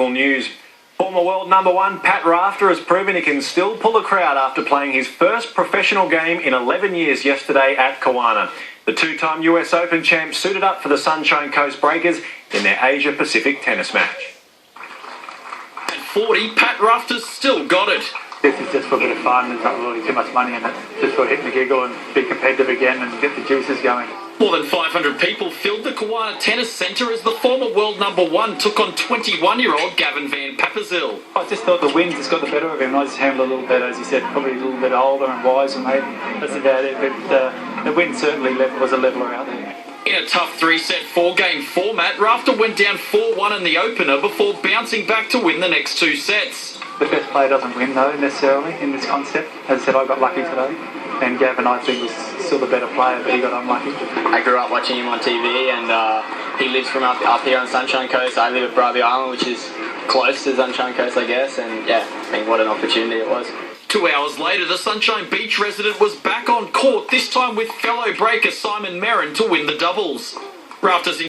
News. Former world number one Pat Rafter has proven he can still pull a crowd after playing his first professional game in 11 years yesterday at Kawana. The two-time US Open champ suited up for the Sunshine Coast Breakers in their Asia-Pacific tennis match. At 40, Pat Rafter's still got it. This is just for a bit of fun. There's not really too much money in it. Just for hitting the giggle and be competitive again and get the juices going. More than 500 people filled the Kawana Tennis Centre as the former world number one took on 21-year-old Gavin Van Papazil. I just thought the wind just got the better of him. I just handled a little better, as you said, probably a little bit older and wiser, maybe. That's about it. But the wind certainly was a leveller out there. In a tough three-set, four-game format, Rafter went down 4-1 in the opener before bouncing back to win the next two sets. The best player doesn't win, though, necessarily, in this concept. As I said, I got lucky today. And Gavin, I think, was still the better player, but he got unlucky. I grew up watching him on TV, and he lives from up here on Sunshine Coast. I live at Bribie Island, which is close to Sunshine Coast, I guess. And yeah, I think what an opportunity it was. 2 hours later, the Sunshine Beach resident was back on court, this time with fellow breaker Simon Merrin to win the doubles. Rafter's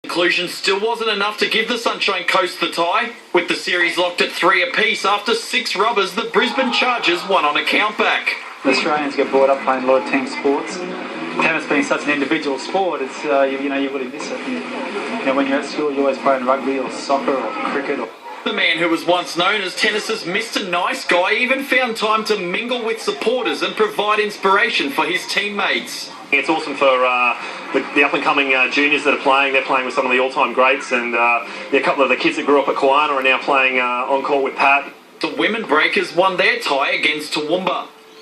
inclusion still wasn't enough to give the Sunshine Coast the tie, with the series locked at 3 apiece after 6 rubbers. The Brisbane Chargers won on a countback. The Australians get brought up playing a lot of team sports. Tennis being such an individual sport, it's you really miss it. When you're at school, you're always playing rugby or soccer or cricket. The man who was once known as tennis's Mr. Nice Guy even found time to mingle with supporters and provide inspiration for his teammates. It's awesome for the up-and-coming juniors that are playing. They're playing with some of the all-time greats, and a couple of the kids that grew up at Kawana are now playing on court with Pat. The women breakers won their tie against Toowoomba.